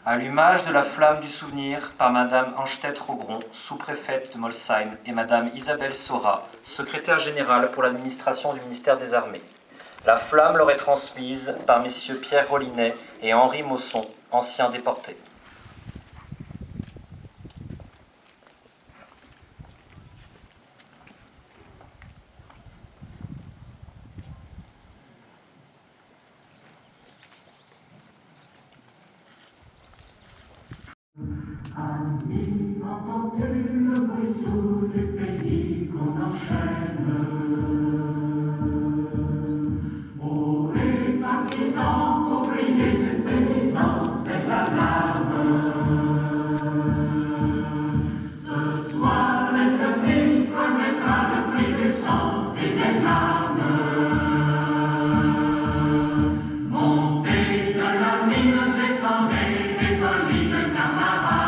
Allumage de la flamme du souvenir par Madame Anstedt-Rogron, sous-préfète de Molsheim, et Madame Isabelle Sora, secrétaire générale pour l'administration du ministère des Armées. La flamme leur est transmise par Messieurs Pierre Rollinet et Henri Mausson, anciens déportés. Amis, entends-tu le bruit sourd du pays qu'on enchaîne? Ô les partisans, ouvriers et paysans, c'est l'alarme. Ce soir, l'ennemi connaîtra le prix du sang et des larmes. Montez de la mine, descendez des collines, camarades.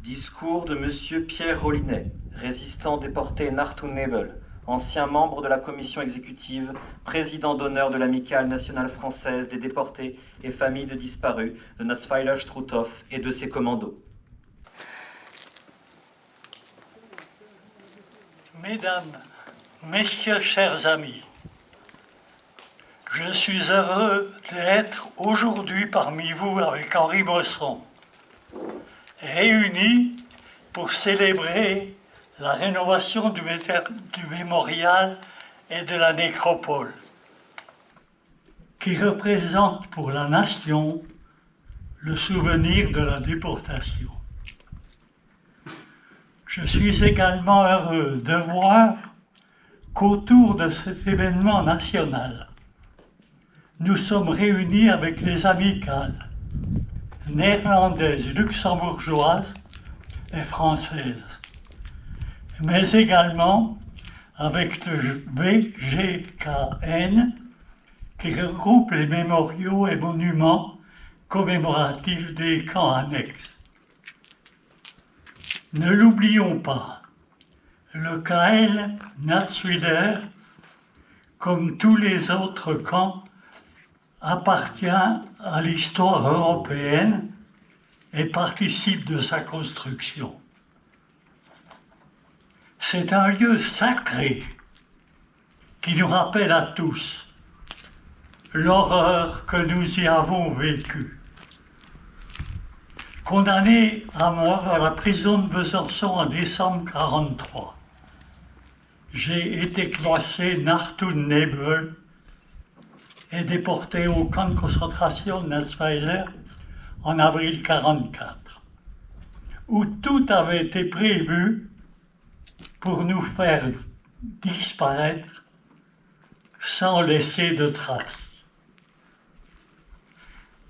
Discours de Monsieur Pierre Rollinet, résistant déporté Nacht-und-Nebel, ancien membre de la commission exécutive, président d'honneur de l'Amicale nationale française des déportés et familles de disparus de Natzweiler Struthof et de ses commandos. Mesdames, Messieurs, chers amis, je suis heureux d'être aujourd'hui parmi vous avec Henri Mausson, réunis pour célébrer la rénovation du mémorial et de la nécropole, qui représente pour la nation le souvenir de la déportation. Je suis également heureux de voir qu'autour de cet événement national, nous sommes réunis avec les amicales néerlandaises, luxembourgeoises et françaises, mais également avec le VGKN qui regroupe les mémoriaux et monuments commémoratifs des camps annexes. Ne l'oublions pas, le KL Natzweiler, comme tous les autres camps, appartient à l'histoire européenne et participe de sa construction. C'est un lieu sacré qui nous rappelle à tous l'horreur que nous y avons vécue. Condamné à mort à la prison de Besançon en décembre 1943. J'ai été classé Nachtun-Nebel et déporté au camp de concentration de Natzweiler en avril 1944, où tout avait été prévu pour nous faire disparaître sans laisser de traces.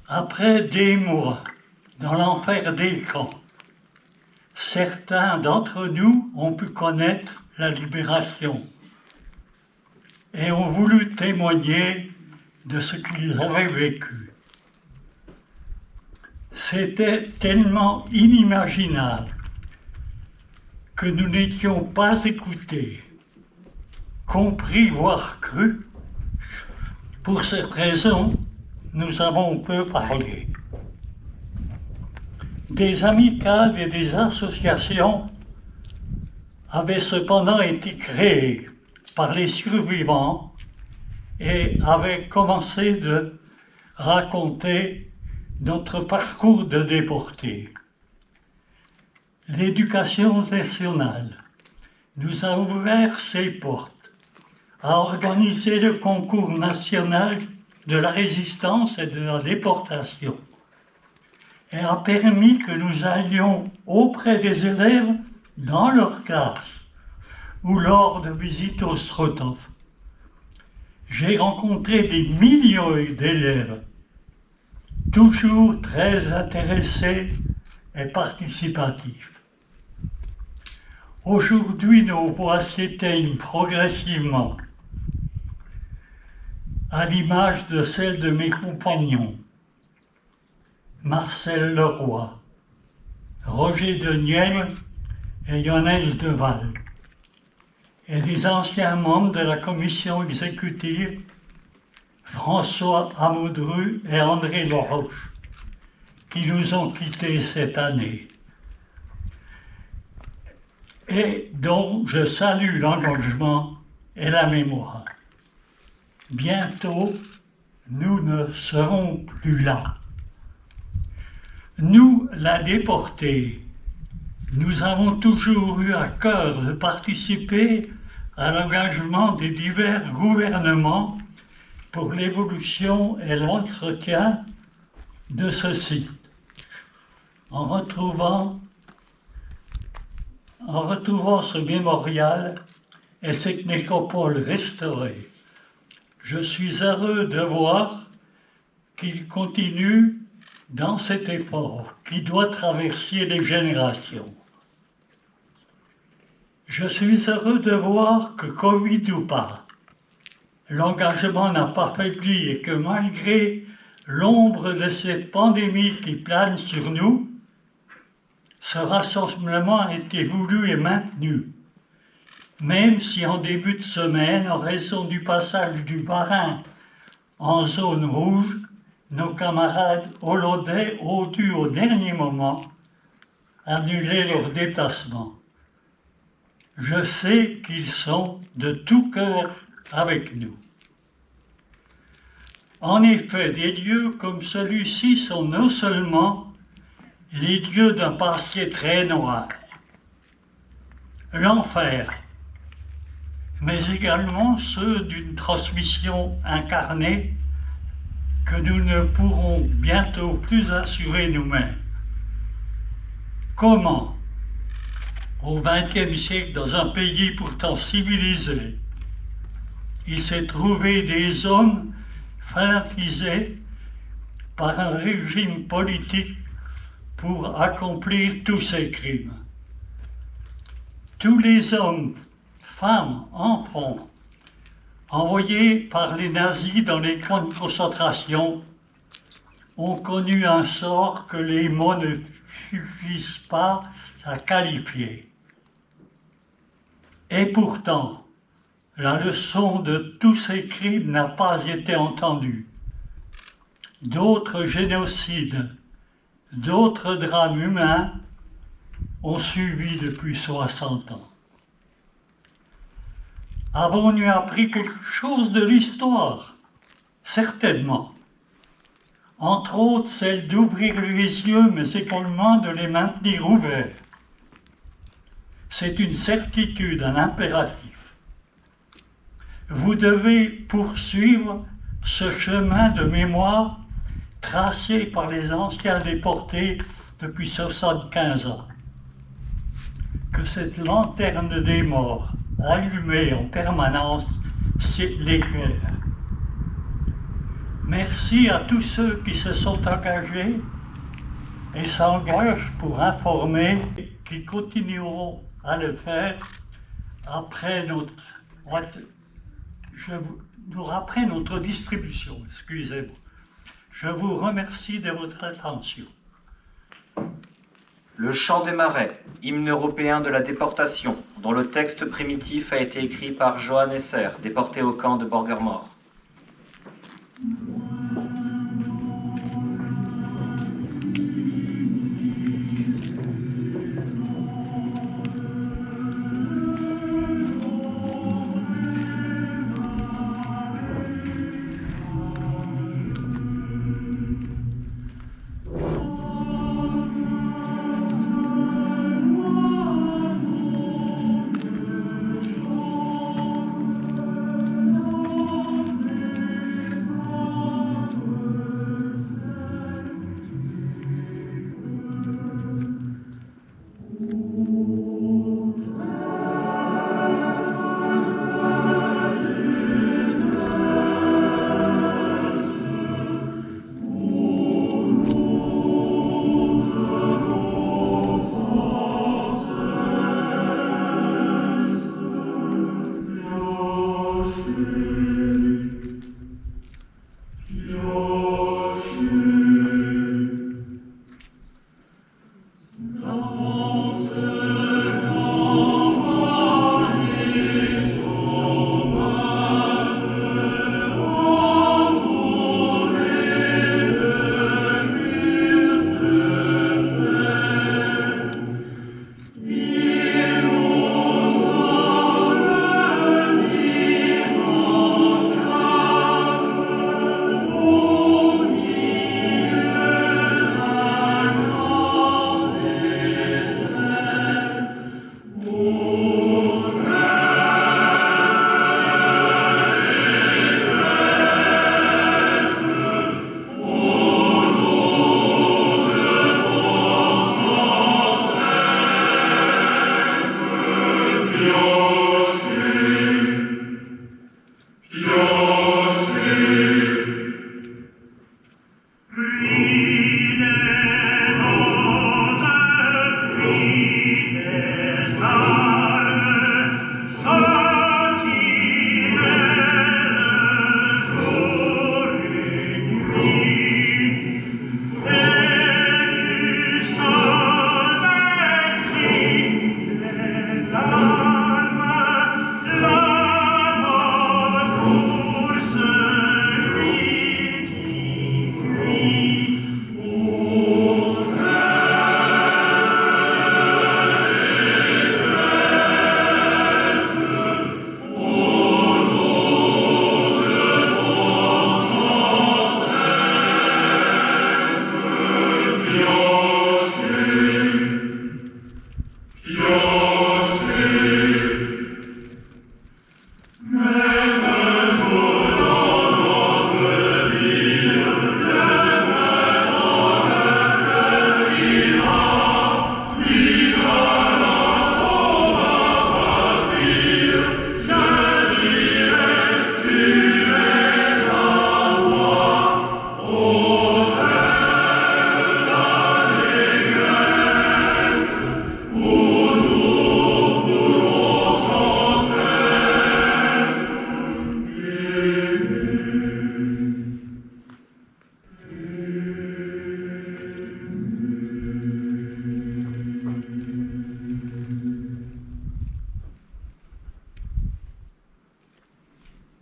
Après des mois dans l'enfer des camps, certains d'entre nous ont pu connaître la libération et ont voulu témoigner de ce qu'ils avaient vécu. C'était tellement inimaginable que nous n'étions pas écoutés, compris, voire crus. Pour cette raison, nous avons peu parlé. Des amicales et des associations avaient cependant été créées par les survivants et avaient commencé de raconter notre parcours de déportés. L'éducation nationale nous a ouvert ses portes, a organisé le concours national de la résistance et de la déportation et a permis que nous allions auprès des élèves dans leur classe ou lors de visites au Strothof. J'ai rencontré des millions d'élèves, toujours très intéressés et participatifs. Aujourd'hui, nos voix s'éteignent progressivement, à l'image de celle de mes compagnons, Marcel Leroy, Roger Deniel et Johannes Deval, et des anciens membres de la commission exécutive, François Amoudru et André Laroche, qui nous ont quittés cette année, et dont je salue l'engagement et la mémoire. Bientôt, nous ne serons plus là. Nous, la déportés, nous avons toujours eu à cœur de participer à l'engagement des divers gouvernements pour l'évolution et l'entretien de ce site, en retrouvant ce mémorial et cette nécropole restaurée. Je suis heureux de voir qu'il continue dans cet effort qui doit traverser les générations. Je suis heureux de voir que, Covid ou pas, l'engagement n'a pas faibli et que malgré l'ombre de cette pandémie qui plane sur nous, ce rassemblement a été voulu et maintenu, même si en début de semaine, en raison du passage du Bas-Rhin en zone rouge, nos camarades hollandais ont dû au dernier moment annuler leur déplacement. Je sais qu'ils sont de tout cœur avec nous. En effet, des lieux comme celui-ci sont non seulement les lieux d'un passé très noir, l'enfer, mais également ceux d'une transmission incarnée que nous ne pourrons bientôt plus assurer nous-mêmes. Comment, au XXe siècle, dans un pays pourtant civilisé, il s'est trouvé des hommes fanatisés par un régime politique pour accomplir tous ces crimes? Tous les hommes, femmes, enfants, envoyés par les nazis dans les camps de concentration, ont connu un sort que les mots ne suffisent pas à qualifier. Et pourtant, la leçon de tous ces crimes n'a pas été entendue. D'autres génocides, d'autres drames humains ont suivi depuis 60 ans. Avons-nous appris quelque chose de l'histoire? Certainement. entre autres celle d'ouvrir les yeux, mais également de les maintenir ouverts. C'est une certitude, un impératif. Vous devez poursuivre ce chemin de mémoire tracé par les anciens déportés depuis 75 ans. Que cette lanterne des morts, allumée en permanence, l'éclaire. Merci à tous ceux qui se sont engagés et s'engagent pour informer, qui continueront à le faire après notre distribution. Excusez-moi. Je vous remercie de votre attention. Le chant des marais, hymne européen de la déportation, dont le texte primitif a été écrit par Johann Esser, déporté au camp de Borgermoor.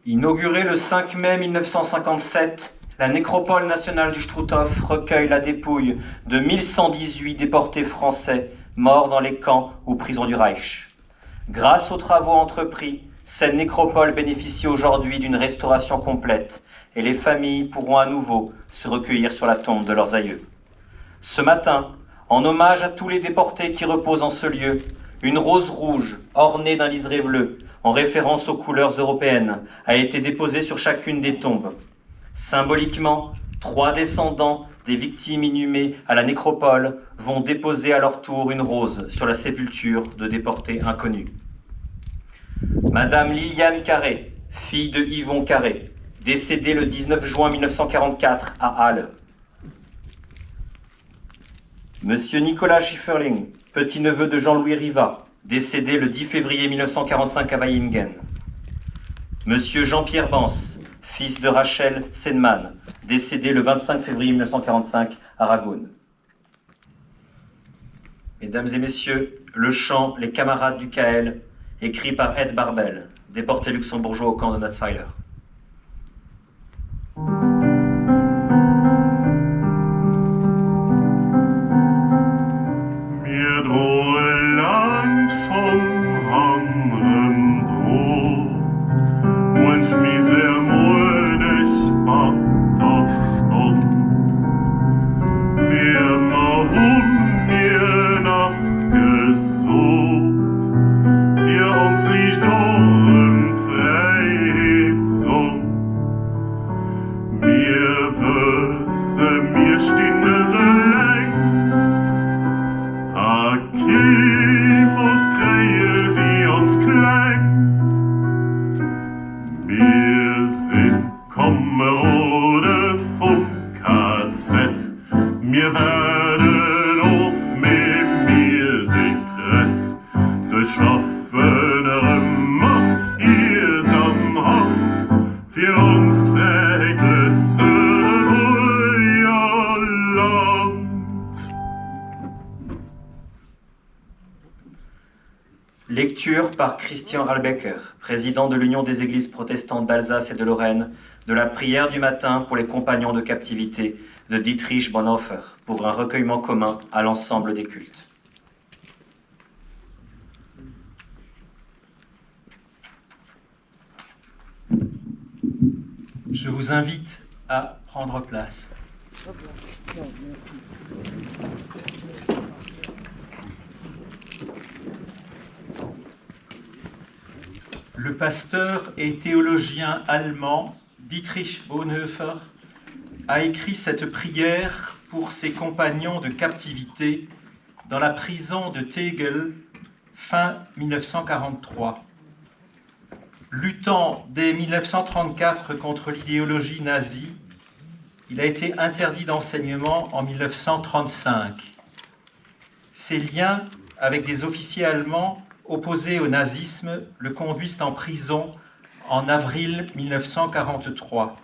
Inaugurée le 5 mai 1957, la nécropole nationale du Struthof recueille la dépouille de 1118 déportés français morts dans les camps ou prisons du Reich. Grâce aux travaux entrepris, cette nécropole bénéficie aujourd'hui d'une restauration complète et les familles pourront à nouveau se recueillir sur la tombe de leurs aïeux. Ce matin, en hommage à tous les déportés qui reposent en ce lieu, une rose rouge ornée d'un liseré bleu, en référence aux couleurs européennes, a été déposée sur chacune des tombes. Symboliquement, 3 descendants des victimes inhumées à la nécropole vont déposer à leur tour une rose sur la sépulture de déportés inconnus. Madame Liliane Carré, fille de Yvon Carré, décédée le 19 juin 1944 à Halle. Monsieur Nicolas Schifferling, petit-neveu de Jean-Louis Riva, décédé le 10 février 1945 à Weilingen. Monsieur Jean-Pierre Bans, fils de Rachel Senman, décédé le 25 février 1945 à Ragun. Mesdames et messieurs, le chant « Les camarades du KL » écrit par Ed Barbel, déporté luxembourgeois au camp de Natzweiler. Mir drohe lang schon anderen droht, wünsch mi sehr mutig spat doch schon. Mir mahun mir nachgesucht, für uns liegt und Freiheit so. Mir wüsse, mir stehen allein, Kimos kreie sie uns klein. Wir sind Kamerade vom KZ. Wir werden auf mit mir sekret. So schaffen Macht ihr am Hand. Für uns Freiheit euer Land. Lecture par Christian Albecker, président de l'Union des Églises protestantes d'Alsace et de Lorraine, de la prière du matin pour les compagnons de captivité de Dietrich Bonhoeffer, pour un recueillement commun à l'ensemble des cultes. Je vous invite à prendre place. Le pasteur et théologien allemand Dietrich Bonhoeffer a écrit cette prière pour ses compagnons de captivité dans la prison de Tegel fin 1943. Luttant dès 1934 contre l'idéologie nazie, il a été interdit d'enseignement en 1935. Ses liens avec des officiers allemands opposés au nazisme le conduisent en prison en avril 1943.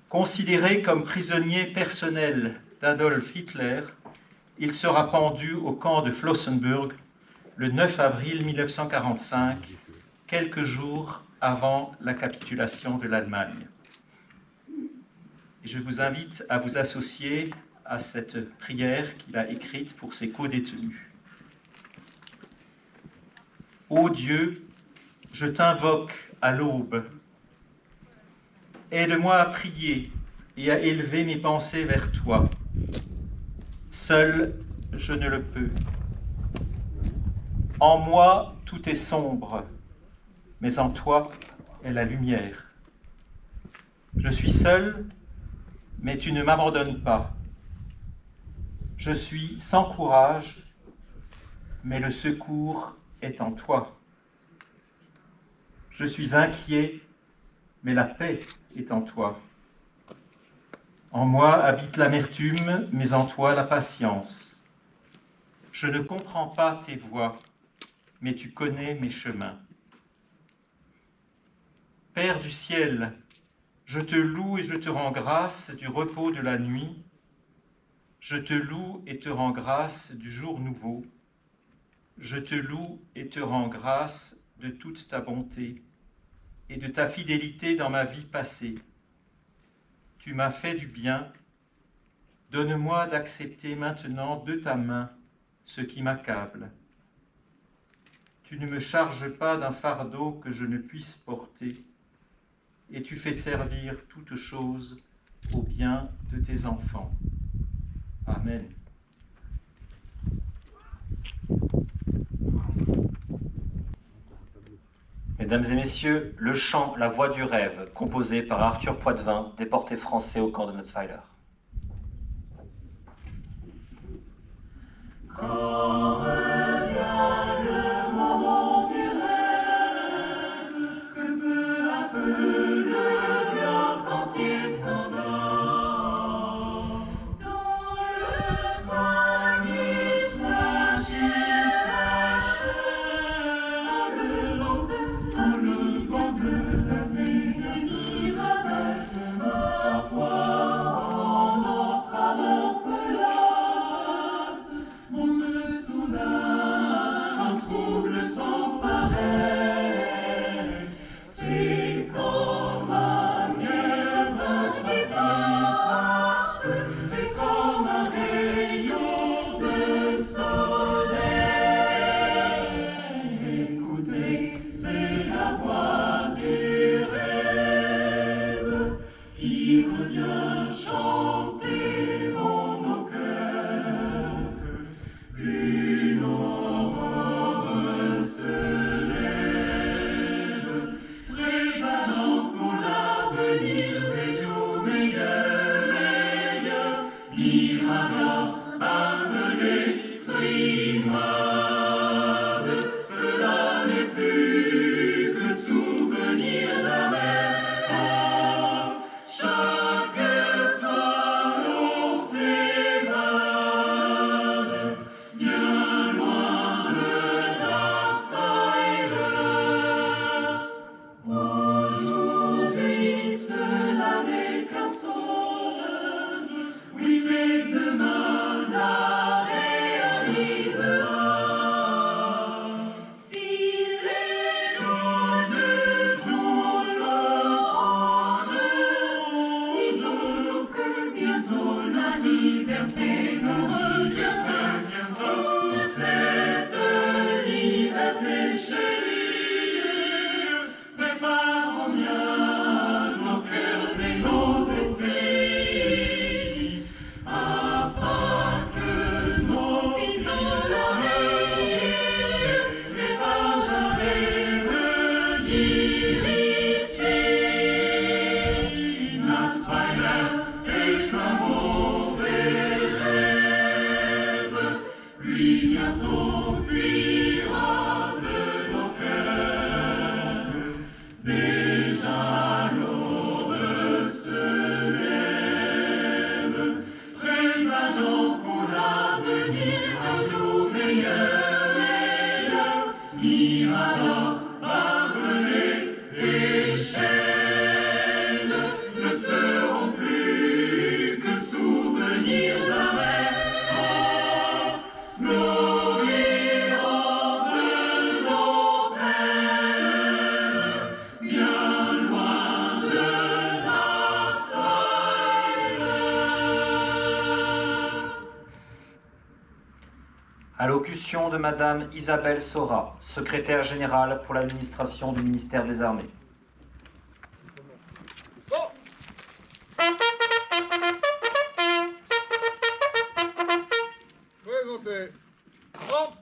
Considéré comme prisonnier personnel d'Adolf Hitler, il sera pendu au camp de Flossenbürg le 9 avril 1945, quelques jours avant la capitulation de l'Allemagne. Et je vous invite à vous associer à cette prière qu'il a écrite pour ses co-détenus. Ô Dieu, je t'invoque à l'aube. Aide-moi à prier et à élever mes pensées vers toi. Seul, je ne le peux. En moi, tout est sombre, mais en toi est la lumière. Je suis seul, mais tu ne m'abandonnes pas. Je suis sans courage, mais le secours est en toi. Je suis inquiet, mais la paix est en toi. En moi habite l'amertume, mais en toi la patience. Je ne comprends pas tes voies, mais tu connais mes chemins. Père du ciel, je te loue et je te rends grâce du repos de la nuit. Je te loue et te rends grâce du jour nouveau. Je te loue et te rends grâce de toute ta bonté et de ta fidélité dans ma vie passée. Tu m'as fait du bien. Donne-moi d'accepter maintenant de ta main ce qui m'accable. Tu ne me charges pas d'un fardeau que je ne puisse porter, et tu fais servir toutes choses au bien de tes enfants. Amen. Mesdames et messieurs, le chant La Voix du rêve, composé par Arthur Poitvin, déporté français au camp de Natzweiler. Quand revient le moment du rêve, que peu à peu le blanc entier s'endort, dans le soin qui s'achève, en levant de la nuit des miracles, parfois en notre amour pelasse, monte soudain un trouble sans pareil. C'est comme un mièvre qui passe, c'est comme un rayon de soleil. Écoutez, c'est la voix du rêve qui revient chanter en nos cœurs. Une aurore se lève, présageant pour l'avenir des jours meilleurs. Mirador, barbelés, brimades, cela n'est plus que souvenirs amers. Chaque soir l'on s'évade, bien loin de Natzweiler. Aujourd'hui, cela n'est qu'un songe, oui, mais demain la réalisera. Si les choses s'arrangent, disons que bientôt la liberté nous reviendra. Oh, cette liberté chérie, préparons bien nos cœurs et nos esprits, afin que nos fils oreilles n'aient à jamais venir ici. Natzweiler est un mauvais rêve, lui bientôt fuira de nos cœurs. Déjà l'aube se lève, présageant pour l'avenir un jour meilleur. Mirador, barbelés et chênes ne seront plus que souvenirs amers. Nous rirons de nos peines, bien loin de Natzweiler. Allocution de Madame Isabelle Sora, secrétaire générale pour l'administration du ministère des Armées. Présentez. Bon.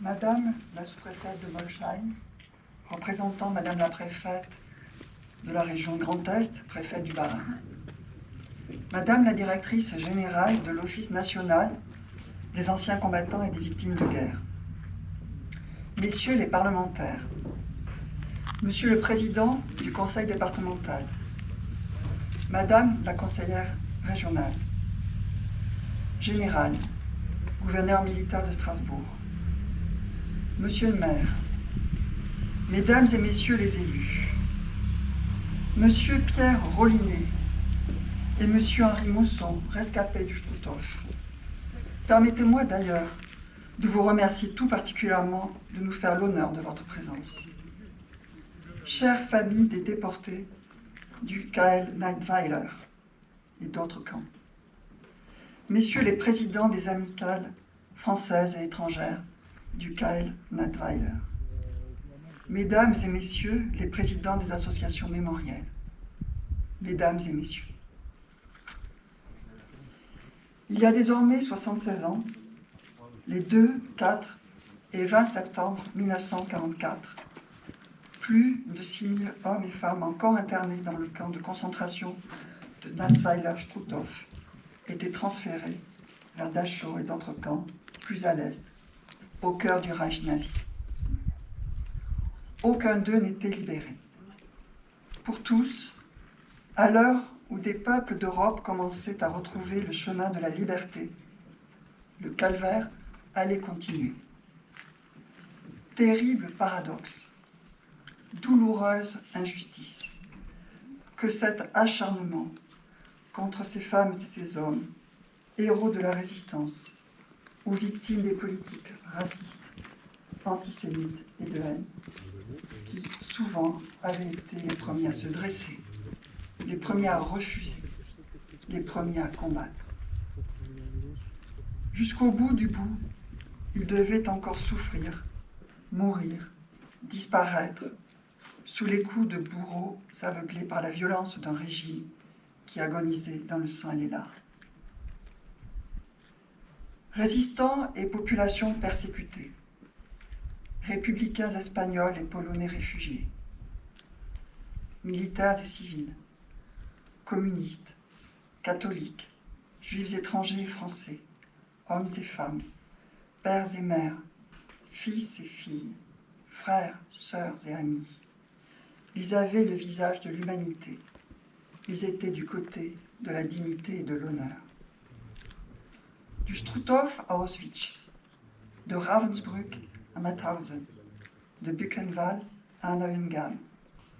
Madame la sous-préfète de Molsheim, représentant Madame la préfète de la région Grand Est, préfète du Bas-Rhin. Madame la directrice générale de l'Office national des anciens combattants et des victimes de guerre. Messieurs les parlementaires, Monsieur le président du conseil départemental, Madame la conseillère régionale, Général, gouverneur militaire de Strasbourg, Monsieur le maire, Mesdames et Messieurs les élus, Monsieur Pierre Rollinet et Monsieur Henri Mousson, rescapés du Struthof. Permettez-moi d'ailleurs de vous remercier tout particulièrement de nous faire l'honneur de votre présence. Chère famille des déportés du KL Natzweiler et d'autres camps. Messieurs les présidents des amicales françaises et étrangères du KL Nattweiler. Mesdames et messieurs les présidents des associations mémorielles. Mesdames et messieurs. Il y a désormais 76 ans, les 2, 4 et 20 septembre 1944, plus de 6000 hommes et femmes encore internés dans le camp de concentration de Natzweiler-Struthof étaient transférés vers Dachau et d'autres camps plus à l'est, au cœur du Reich nazi. Aucun d'eux n'était libéré. Pour tous, à l'heure où des peuples d'Europe commençaient à retrouver le chemin de la liberté, le calvaire allait continuer. Terrible paradoxe, douloureuse injustice, que cet acharnement contre ces femmes et ces hommes, héros de la résistance ou victimes des politiques racistes, antisémites et de haine, qui souvent avaient été les premiers à se dresser, les premiers à refuser, les premiers à combattre. Jusqu'au bout du bout, ils devaient encore souffrir, mourir, disparaître, sous les coups de bourreaux aveuglés par la violence d'un régime qui agonisait dans le sang et les larmes. Résistants et populations persécutées, républicains espagnols et polonais réfugiés, militaires et civils, communistes, catholiques, juifs étrangers et français, hommes et femmes, pères et mères, fils et filles, frères, sœurs et amis. Ils avaient le visage de l'humanité. Ils étaient du côté de la dignité et de l'honneur. Du Struthof à Auschwitz, de Ravensbrück à Mauthausen, de Buchenwald à Neuengamme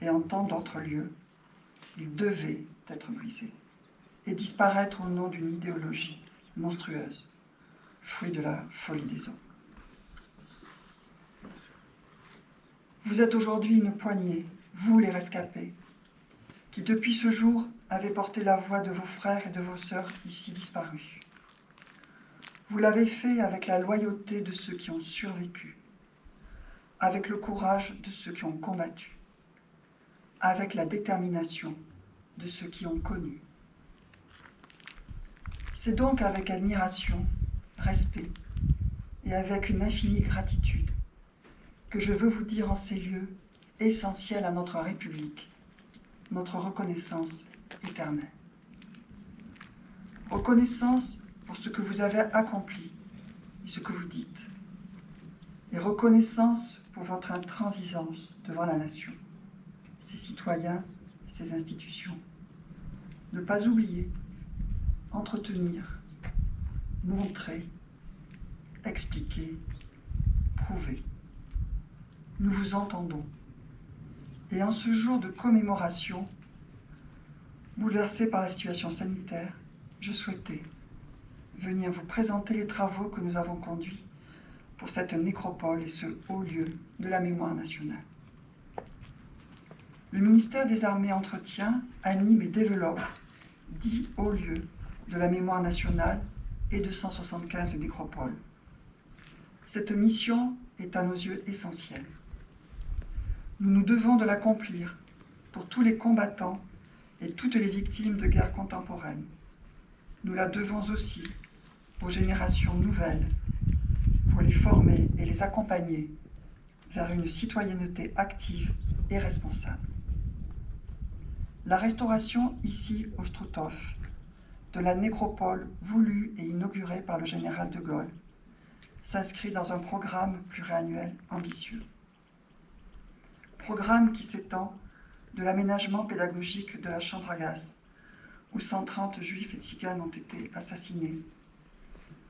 et en tant d'autres lieux, ils devaient être brisés et disparaître au nom d'une idéologie monstrueuse, fruit de la folie des hommes. Vous êtes aujourd'hui une poignée, vous les rescapés, qui depuis ce jour avez porté la voix de vos frères et de vos sœurs ici disparus. Vous l'avez fait avec la loyauté de ceux qui ont survécu, avec le courage de ceux qui ont combattu, avec la détermination de ceux qui ont connu. C'est donc avec admiration, respect et avec une infinie gratitude que je veux vous dire en ces lieux essentiels à notre République, notre reconnaissance éternelle. Reconnaissance pour ce que vous avez accompli et ce que vous dites, et reconnaissance pour votre intransigeance devant la nation, ses citoyens, ses institutions. Ne pas oublier, entretenir, montrer, expliquer, prouver. Nous vous entendons. Et en ce jour de commémoration, bouleversé par la situation sanitaire, je souhaitais venir vous présenter les travaux que nous avons conduits pour cette nécropole et ce haut lieu de la mémoire nationale. Le ministère des Armées entretient, anime et développe 10 hauts lieux de la mémoire nationale et 275 nécropoles. Cette mission est à nos yeux essentielle. Nous nous devons de l'accomplir pour tous les combattants et toutes les victimes de guerre contemporaine. Nous la devons aussi aux générations nouvelles pour les former et les accompagner vers une citoyenneté active et responsable. La restauration ici au Struthof de la nécropole voulue et inaugurée par le général de Gaulle s'inscrit dans un programme pluriannuel ambitieux. Programme qui s'étend de l'aménagement pédagogique de la chambre à gaz, où 130 juifs et tziganes ont été assassinés,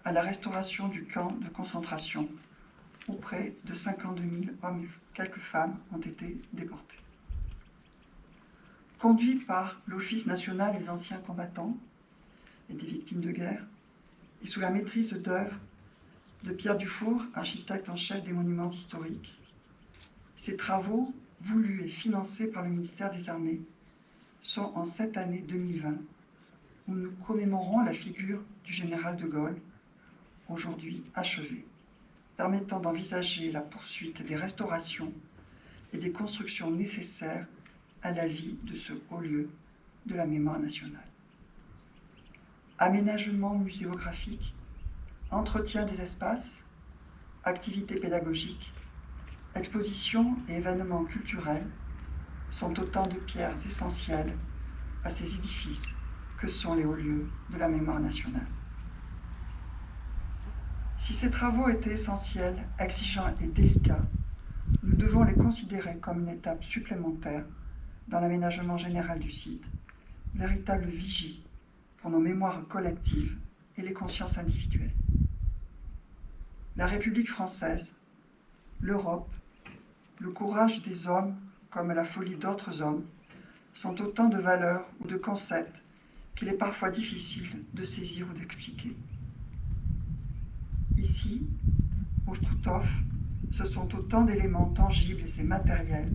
à la restauration du camp de concentration, où près de 52 000 hommes et quelques femmes ont été déportés. Conduit par l'Office national des anciens combattants et des victimes de guerre, et sous la maîtrise d'œuvre de Pierre Dufour, architecte en chef des monuments historiques, ces travaux, voulus et financés par le ministère des Armées, sont en cette année 2020 où nous commémorons la figure du général de Gaulle, aujourd'hui achevée, permettant d'envisager la poursuite des restaurations et des constructions nécessaires à la vie de ce haut lieu de la mémoire nationale. Aménagement muséographique, entretien des espaces, activités pédagogiques, expositions et événements culturels sont autant de pierres essentielles à ces édifices que sont les hauts lieux de la mémoire nationale. Si ces travaux étaient essentiels, exigeants et délicats, nous devons les considérer comme une étape supplémentaire dans l'aménagement général du site, véritable vigie pour nos mémoires collectives et les consciences individuelles. La République française, l'Europe, le courage des hommes comme la folie d'autres hommes sont autant de valeurs ou de concepts qu'il est parfois difficile de saisir ou d'expliquer. Ici, au Struthof, ce sont autant d'éléments tangibles et matériels,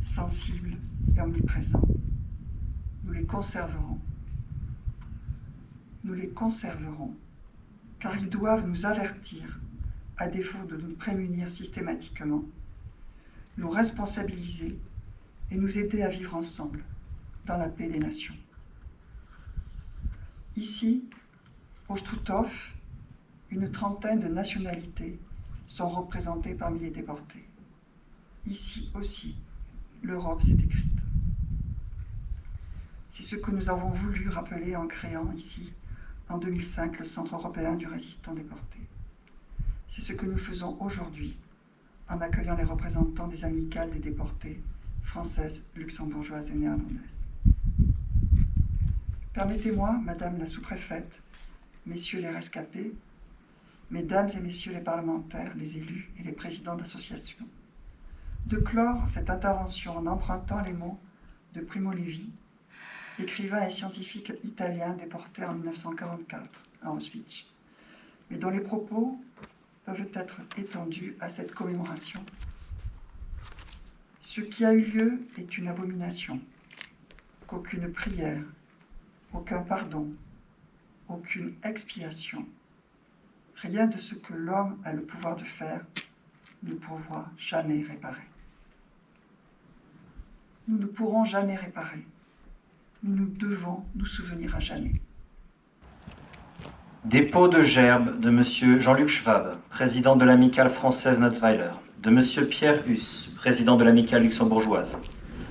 sensibles et omniprésents. Nous les conserverons. Nous les conserverons, car ils doivent nous avertir, à défaut de nous prémunir systématiquement, nous responsabiliser et nous aider à vivre ensemble dans la paix des nations. Ici, au Struthof, une trentaine de nationalités sont représentées parmi les déportés. Ici aussi, l'Europe s'est écrite. C'est ce que nous avons voulu rappeler en créant ici, en 2005, le Centre européen du résistant déporté. C'est ce que nous faisons aujourd'hui en accueillant les représentants des amicales des déportés françaises, luxembourgeoises et néerlandaises. Permettez-moi, Madame la sous-préfète, Messieurs les rescapés, Mesdames et Messieurs les parlementaires, les élus et les présidents d'associations, de clore cette intervention en empruntant les mots de Primo Levi, écrivain et scientifique italien déporté en 1944 à Auschwitz, mais dont les propos peuvent être étendus à cette commémoration. Ce qui a eu lieu est une abomination, qu'aucune prière, aucun pardon, aucune expiation, rien de ce que l'homme a le pouvoir de faire ne pourra jamais réparer. Nous ne pourrons jamais réparer, mais nous devons nous souvenir à jamais. Dépôt de gerbe de M. Jean-Luc Schwab, président de l'amicale française Notzweiler, de M. Pierre Huss, président de l'amicale luxembourgeoise,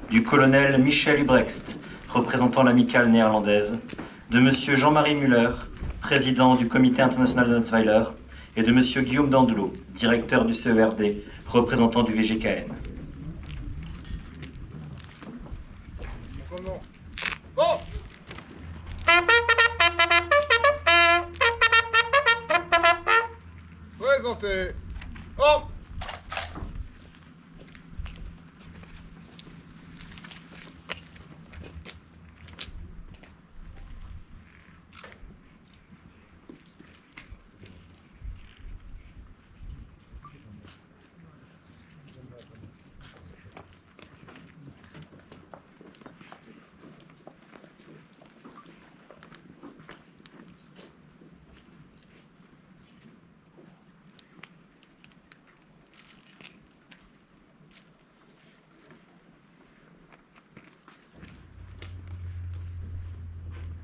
du colonel Michel Hubrecht, représentant l'amicale néerlandaise, de M. Jean-Marie Müller, président du comité international de Notzweiler, et de M. Guillaume Dandelot, directeur du CERD, représentant du VGKN. Comment? Bon! Présentez. Oh!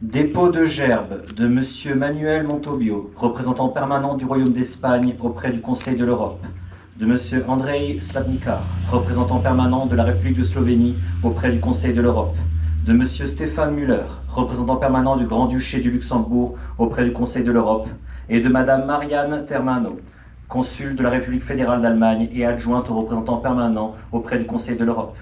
Dépôt de gerbe de M. Manuel Montobbio, représentant permanent du Royaume d'Espagne auprès du Conseil de l'Europe, de M. Andrej Slabnikar, représentant permanent de la République de Slovénie auprès du Conseil de l'Europe, de M. Stéphane Müller, représentant permanent du Grand-Duché du Luxembourg auprès du Conseil de l'Europe, et de Mme Marianne Termano, consul de la République fédérale d'Allemagne et adjointe au représentant permanent auprès du Conseil de l'Europe.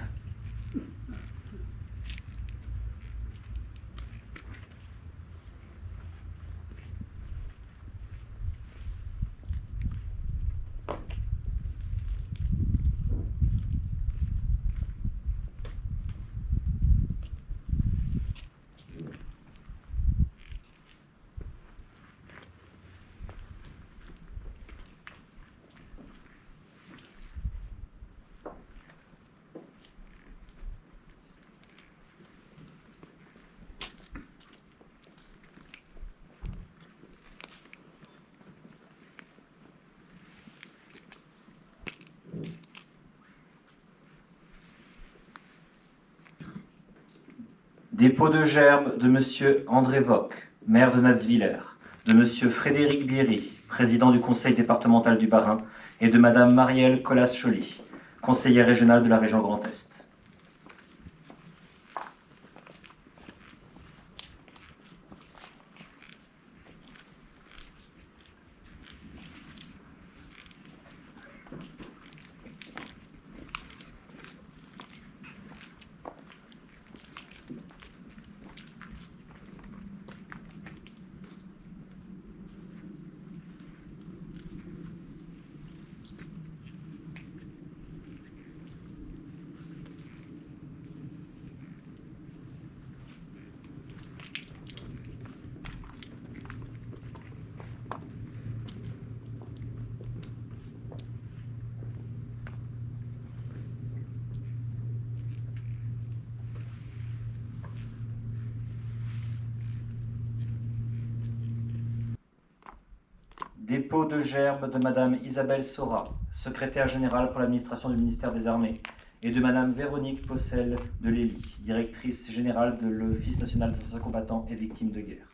Dépôt de gerbe de M. André Vock, maire de Natzwiller, de M. Frédéric Bierry, président du conseil départemental du Bas-Rhin, et de Mme Marielle Collas-Choly, conseillère régionale de la région Grand Est. Dépôt de gerbe de Mme Isabelle Sora, secrétaire générale pour l'administration du ministère des Armées, et de Mme Véronique Possel de Lély, directrice générale de l'Office national des anciens combattants et victimes de guerre.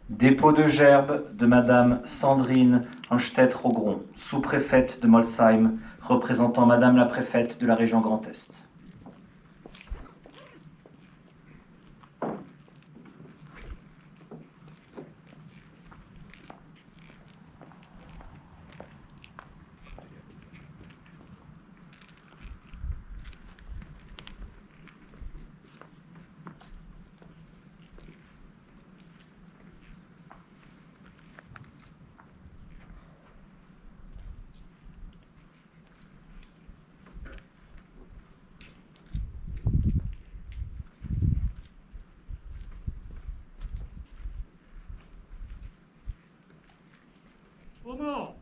Dépôt de gerbe de Mme Sandrine Anstedt-Rogron, sous-préfète de Molsheim, représentant Madame la préfète de la région Grand Est. Oh non!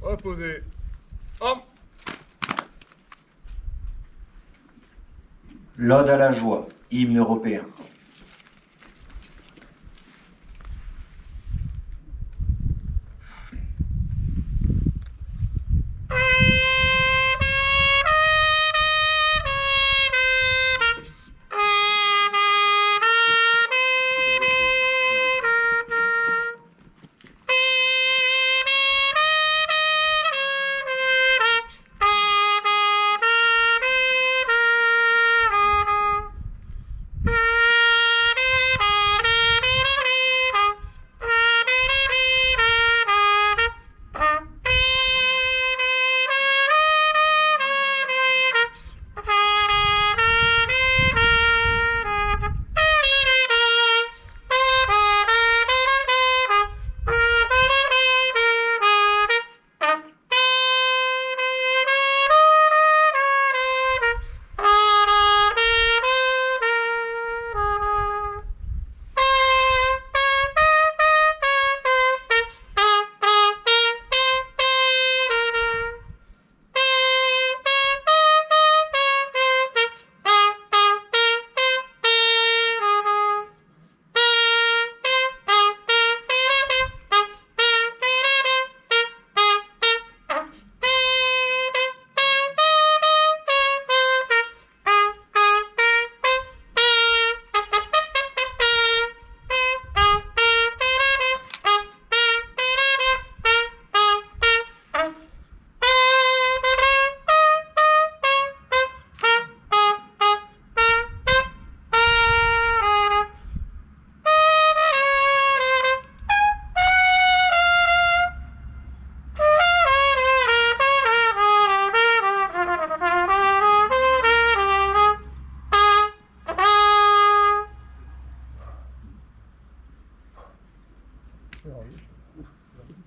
Reposez. Homme. L'Ode à la joie, hymne européen.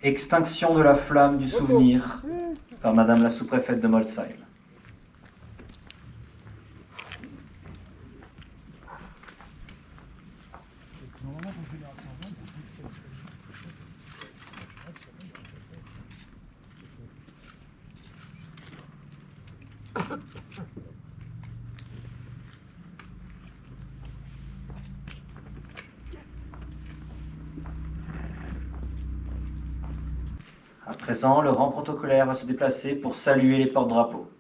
Extinction de la flamme du souvenir par Madame la sous-préfète de Molsheim. À présent, le rang protocolaire va se déplacer pour saluer les porte-drapeaux.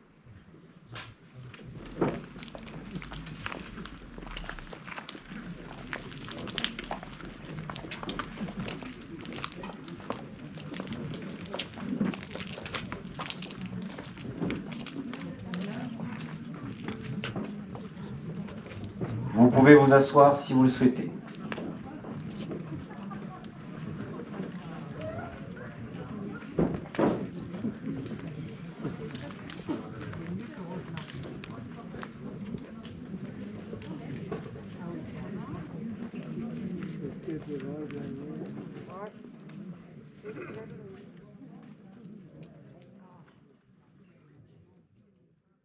Vous pouvez vous asseoir si vous le souhaitez. Ouais.